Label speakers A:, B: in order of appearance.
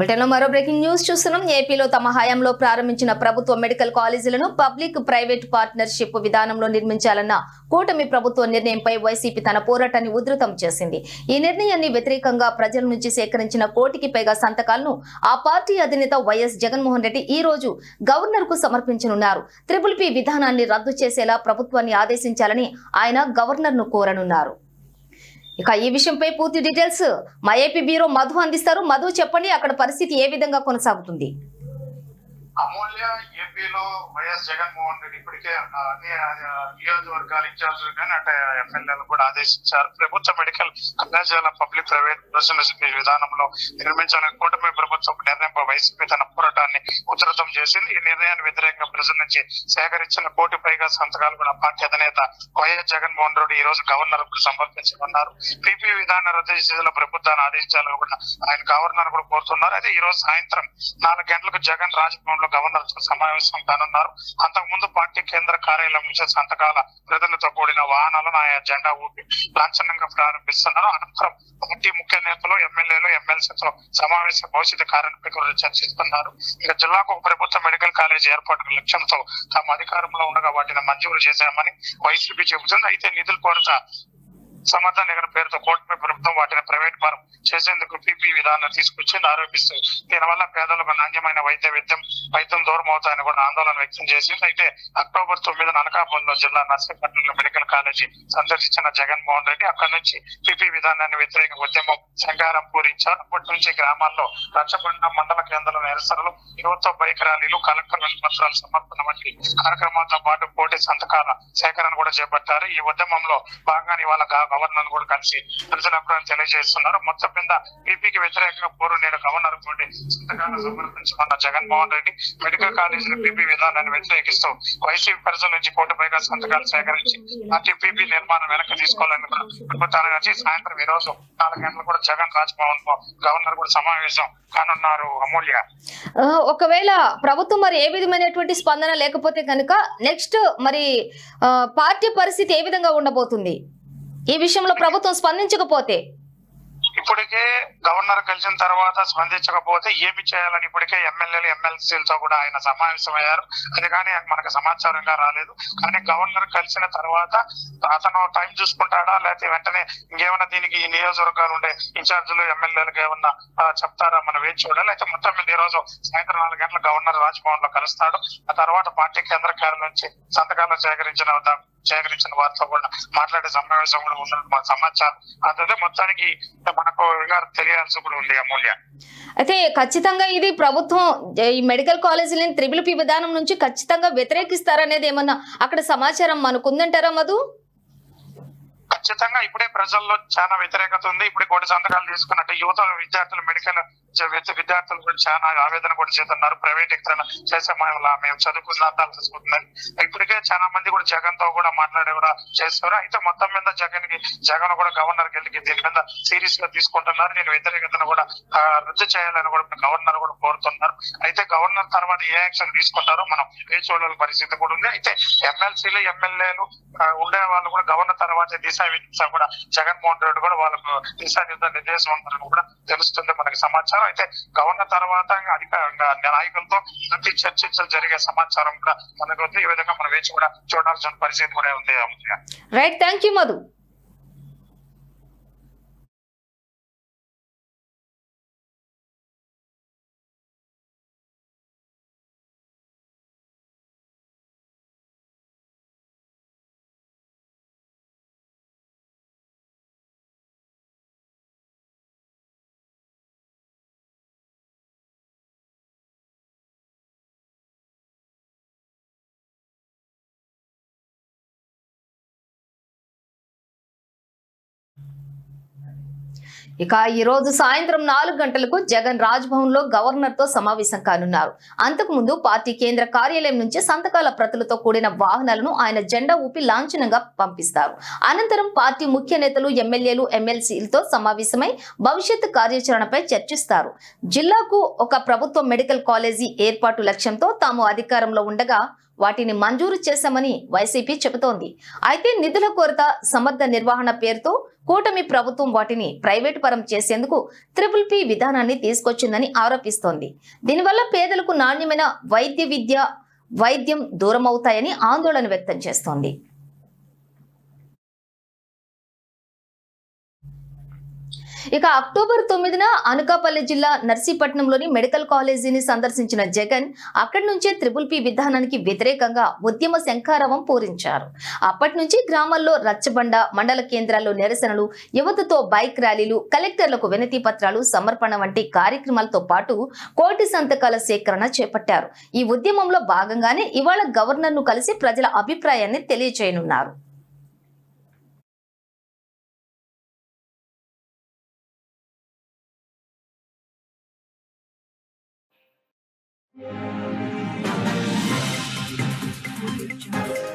A: బ్రిటన్లో మరో breaking news చూస్తున్నాం. ఏపీలో తమ హయాంలో ప్రారంభించిన ప్రభుత్వ మెడికల్ కాలేజీలను పబ్లిక్ ప్రైవేట్ పార్ట్నర్షిప్ విధానంలో నిర్మించాలన్న కూటమి ప్రభుత్వ నిర్ణయంపై వైసీపీ తన పోరాటాన్ని ఉధృతం చేసింది. ఈ నిర్ణయాన్ని వ్యతిరేకంగా ప్రజల నుంచి సేకరించిన 1 కోటికి పైగా సంతకాలను ఆ పార్టీ అధినేత వైఎస్ జగన్మోహన్ రెడ్డి ఈ రోజు గవర్నర్ కు సమర్పించనున్నారు. ట్రిపుల్ పి విధానాన్ని రద్దు చేసేలా ప్రభుత్వాన్ని ఆదేశించాలని ఆయన గవర్నర్ ను కోరనున్నారు. ఇక ఈ విషయంపై పూర్తి డీటెయిల్స్ మా ఏపీ బ్యూరో మధు అందిస్తారు. మధు, చెప్పండి, అక్కడ పరిస్థితి ఏ విధంగా కొనసాగుతుంది?
B: అమూల్య, ఏపీలో వైఎస్ జగన్మోహన్ రెడ్డి ఇప్పటికే నియోజకవర్గాల ఇన్ఛార్జీలు కానీ అంటే ఎమ్మెల్యేలు కూడా ఆదేశించారు. ప్రభుత్వ మెడికల్ కళాశాల పబ్లిక్ ప్రైవేట్ పార్ట్నర్షిప్ విధానంలో నిర్మించాలని కూటమి ప్రభుత్వం నిర్ణయంపై వైసీపీ తన పోరాటాన్ని ఉధృతం చేసింది. ఈ నిర్ణయాన్ని వ్యతిరేకంగా ప్రజల నుంచి సేకరించిన 1 కోటి పైగా సంతకాలు కూడా పార్టీ అధినేత వైఎస్ జగన్మోహన్ రెడ్డి ఈ రోజు గవర్నర్ కు సమర్పించనున్నారు. పీపీ విధానం రద్దు చేసేలా ప్రభుత్వాన్ని ఆదేశించాలని కూడా ఆయన గవర్నర్ కూడా కోరుతున్నారు. అయితే ఈ రోజు సాయంత్రం 4 గంటలకు జగన్ రాజ్భవన్ లో గవర్నర్ తో సమావేశం కానున్నారు. అంతకుముందు పార్టీ కేంద్ర కార్యాలయం నుంచి సంతకాల ప్రజలతో కూడిన వాహనాలను ఆయా జెండా ఊపి లాంఛనంగా ప్రారంభిస్తున్నారు. అనంతరం పార్టీ ముఖ్య నేతలు, ఎమ్మెల్యేలు, ఎమ్మెల్సీతో సమావేశ భవిష్యత్ కార్యాలపై కూడా చర్చిస్తున్నారు. ఇక జిల్లాకు ఒక ప్రభుత్వ మెడికల్ కాలేజీ ఏర్పాటు లక్ష్యంతో తమ అధికారంలో ఉండగా వాటిని మంజూరు చేశామని వైసీపీ చెబుతుంది. అయితే నిధుల కొరత సమర్థ నిగన పేరుతో కూటమి ప్రభుత్వం వాటిని ప్రైవేట్ పరం చేసేందుకు పీపీ విధానం తీసుకొచ్చింది ఆరోపిస్తూ దీనివల్ల పేదలకు నాణ్యమైన వైద్యం దూరం అవుతాయని కూడా ఆందోళన వ్యక్తం చేసింది. అయితే అక్టోబర్ 9 అనకాపల్లిలో జిల్లా నర్సీపట్నంలో మెడికల్ కాలేజీ సందర్శించిన జగన్మోహన్ రెడ్డి అక్కడి నుంచి పీపీ విధానాన్ని వ్యతిరేక ఉద్యమం సంగారం పూరించారు. అప్పటి నుంచి గ్రామాల్లో రచ్చబండ మండల కేంద్రంలో నిరసనలు, యువత బైక్ ర్యాలీలు, కలెక్టర్ పత్రాల సమర్పణ వంటి కార్యక్రమాలతో పాటు కోటి సంతకాల సేకరణ కూడా చేపట్టారు. ఈ ఉద్యమంలో భాగంగా ఇవాళ గవర్నర్ కూడా కలిసి ప్రజల అభిప్రాయం తెలియజేస్తున్నారు. మొత్తం మీద పీపీకి వ్యతిరేకంగా పోరు నేడు గవర్నర్ తోటి సంతకాలను సమర్పించమన్న జగన్మోహన్ రెడ్డి మెడికల్ కాలేజీల పీపీ విధానాన్ని వ్యతిరేకిస్తూ వైసీపీ ప్రజల నుంచి 1 కోటి పైగా సంతకాలు సేకరించి పార్టీ పీపీ నిర్మాణం వెనక్కి తీసుకోవాలని కూడా ప్రభుత్వాన్ని కలిసి సాయంత్రం ఈ రోజు 4 గంటలకు కూడా జగన్ రాజ్భవన్ లో గవర్నర్ కూడా సమావేశం కానున్నారు. అమూల్య,
A: ఒకవేళ ప్రభుత్వం మరి ఏ విధమైనటువంటి స్పందన లేకపోతే కనుక నెక్స్ట్ మరి పార్టీ పరిస్థితి ఏ విధంగా ఉండబోతుంది? ఈ విషయంలో ప్రభుత్వం స్పందించకపోతే
B: ఇప్పటికే గవర్నర్ కలిసిన తర్వాత స్పందించకపోతే ఏమి చేయాలని ఇప్పటికే ఎమ్మెల్యేలు, ఎమ్మెల్సీలతో కూడా ఆయన సమావేశమయ్యారు. అది కానీ మనకు సమాచారంగా రాలేదు. కానీ గవర్నర్ కలిసిన తర్వాత అతను టైం చూసుకుంటాడా, లేకపోతే వెంటనే ఇంకేమైనా దీనికి ఈ నియోజకవర్గాలు ఉండే ఇన్ఛార్జీలు, ఎమ్మెల్యేలకు ఏమన్నా చెప్తారా, మనం వేచి చూడాలి. అయితే మొత్తం మీద ఈ రోజు సాయంత్రం 4 గంటలకు గవర్నర్ రాజ్భవన్ లో కలుస్తాడు. ఆ తర్వాత పార్టీ కేంద్ర కార్యాలయం నుంచి సంతకాలు సేకరించిన వారితో కూడా మాట్లాడే సమావేశం కూడా ఉన్నట్టు మన సమాచారం. అదే మొత్తానికి మనకు తెలియాల్సి కూడా ఉంది. అమూల్య,
A: అయితే ఖచ్చితంగా ఇది ప్రభుత్వం ఈ మెడికల్ కాలేజీలని ట్రిపుల్ విధానం నుంచి ఖచ్చితంగా వ్యతిరేకిస్తారనేది ఏమన్నా అక్కడ సమాచారం మనకు ఉందంటారా మధు?
B: ఖచ్చితంగా ఇప్పుడే ప్రజల్లో చాలా వ్యతిరేకత ఉంది. ఇప్పుడు 1 కోటి సంతకాలు తీసుకున్నట్టు యువత, విద్యార్థులు, మెడికల్ విద్యార్థులు కూడా చాలా ఆవేదన కూడా చేస్తున్నారు. ప్రైవేట్ ఎక్కడైనా చేసే మేము చదువుకున్నాం. ఇప్పటికే చాలా మంది కూడా జగన్ తో కూడా మాట్లాడే కూడా చేస్తారు. అయితే మొత్తం మీద జగన్ కూడా గవర్నర్ కి దీని మీద సీరియస్ గా తీసుకుంటున్నారు. నేను వ్యతిరేకతను కూడా రద్దు చేయాలని కూడా గవర్నర్ కూడా కోరుతున్నారు. అయితే గవర్నర్ తర్వాత ఏ యాక్షన్ తీసుకుంటారో మనం వేచి చూడాల్సిన పరిస్థితి కూడా ఉంది. అయితే ఎమ్మెల్సీలు, ఎమ్మెల్యేలు ఉండే వాళ్ళు కూడా గవర్నర్ తర్వాత దిశా కూడా జగన్మోహన్ రెడ్డి కూడా వాళ్ళకు నిర్దేశం ఉంటారని కూడా తెలుస్తుంది మనకి సమాచారం. అయితే గవర్నర్ తర్వాత నాయకులతో చర్చలు జరిగే సమాచారం కూడా మనకు ఉంది. ఈ విధంగా మనం వేచి కూడా చూడాల్సిన పరిస్థితి కూడా ఉంది.
A: Right, thank you Madhu. ఇక ఈ రోజు సాయంత్రం 4 గంటలకు జగన్ రాజ్భవన్ లో గవర్నర్ తో సమావేశం కానున్నారు. అంతకుముందు పార్టీ కేంద్ర కార్యాలయం నుంచి సంతకాల ప్రతులతో కూడిన వాహనాలను ఆయన జెండా ఊపి లాంఛనంగా పంపిస్తారు. అనంతరం పార్టీ ముఖ్య నేతలు, ఎమ్మెల్యేలు, ఎమ్మెల్సీలతో సమావేశమై భవిష్యత్ కార్యాచరణపై చర్చిస్తారు. జిల్లాకు ఒక ప్రభుత్వ మెడికల్ కాలేజీ ఏర్పాటు లక్ష్యంతో తాము అధికారంలో ఉండగా వాటిని మంజూరు చేశామని వైసీపీ చెబుతోంది. అయితే నిధుల కొరత, సమర్థ నిర్వహణ పేరుతో కూటమి ప్రభుత్వం వాటిని ప్రైవేటు పరం చేసేందుకు ట్రిపుల్ పి విధానాన్ని తీసుకొచ్చిందని ఆరోపిస్తోంది. దీనివల్ల పేదలకు నాణ్యమైన వైద్యం దూరమవుతాయని ఆందోళన వ్యక్తం చేస్తోంది. ఇక అక్టోబర్ 9న అనకాపల్లి జిల్లా నర్సీపట్నంలోని మెడికల్ కాలేజీని సందర్శించిన జగన్ అక్కడి నుంచే ట్రిపుల్ పి విధానానికి వ్యతిరేకంగా ఉద్యమ శంఖారావం పూరించారు. అప్పటి నుంచి గ్రామాల్లో రచ్చబండ, మండల కేంద్రాల్లో నిరసనలు, యువతతో బైక్ ర్యాలీలు, కలెక్టర్లకు వినతి పత్రాలు సమర్పణ వంటి కార్యక్రమాలతో పాటు కోటి సంతకాల సేకరణ చేపట్టారు. ఈ ఉద్యమంలో భాగంగానే ఇవాళ గవర్నర్ను కలిసి ప్రజల అభిప్రాయాన్ని తెలియజేయనున్నారు.
C: Thank you.